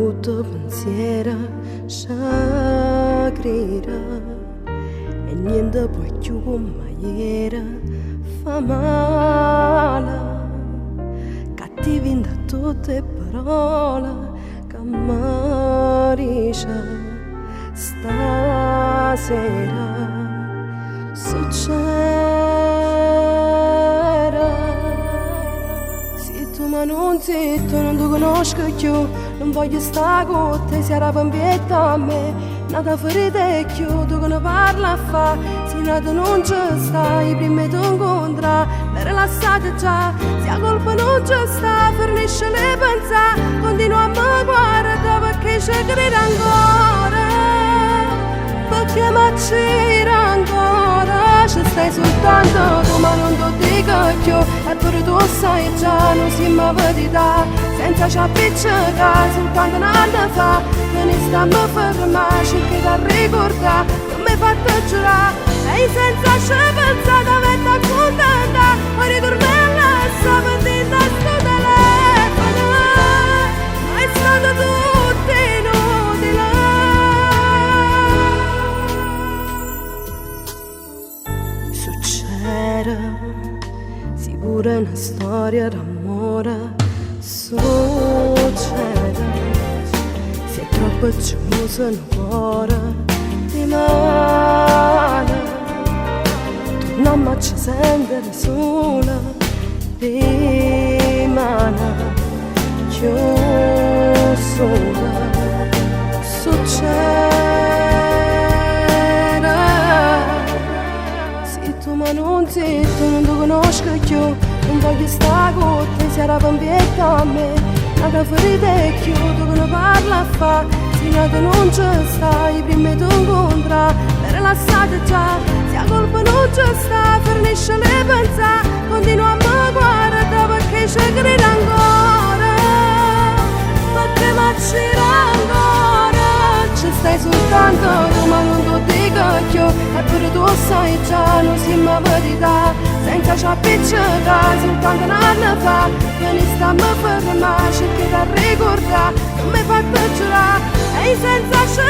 brutto pensiero sciagrira e niente poi più come ieri fa male, cattivi da tutte parole che amarisce stasera succederà. Se tu mi non zitto, non ti conosco più, non voglio stare con te, se era bambietta a me, nata ferita più, tu che ne parla a fa, se nata non ci sta, i primi ti incontra, le rilassate già, se la colpa non ci sta, fornisce le pensate, continua a me guardare perché ci crede ancora, perché mi c'era ancora, ci stai soltanto tu ma non ti dico più, eppure tu sai già, non si mi verità, senza ci appiccicare, soltanto un anno fa, che ne stiamo a fermare, cerchi da ricordare, non mi hai fatto giurare, e senza ci pensare, avete accontentare, poi ritornare a sapere da sto telefono, ma è stato tutto inutile. Succede, sicura una storia d'amore, succede, se è troppo chiuso il cuore rimane, torniamo a ci sentire sola, rimane chiusa, succede, se tu mi non zitto, non ti conosco più, non voglio stare con te, se era bambietta a me, nata ferita e più, tu che ne parla a fa, se nata non ci sta, i primi ti incontra, le rilassate già, se la colpa non ci sta, fornisce le pensate, continua a me guardare perché ci crede ancora, perché mi c'era ancora, ci stai soltanto tu ma non ti dico più, eppure tu sai già, non si mi verità, senza ci appiccicare, soltanto un anno fa, che ne stiamo a fermare, cerchi da ricordare, non mi hai fatto giurare, e senza ci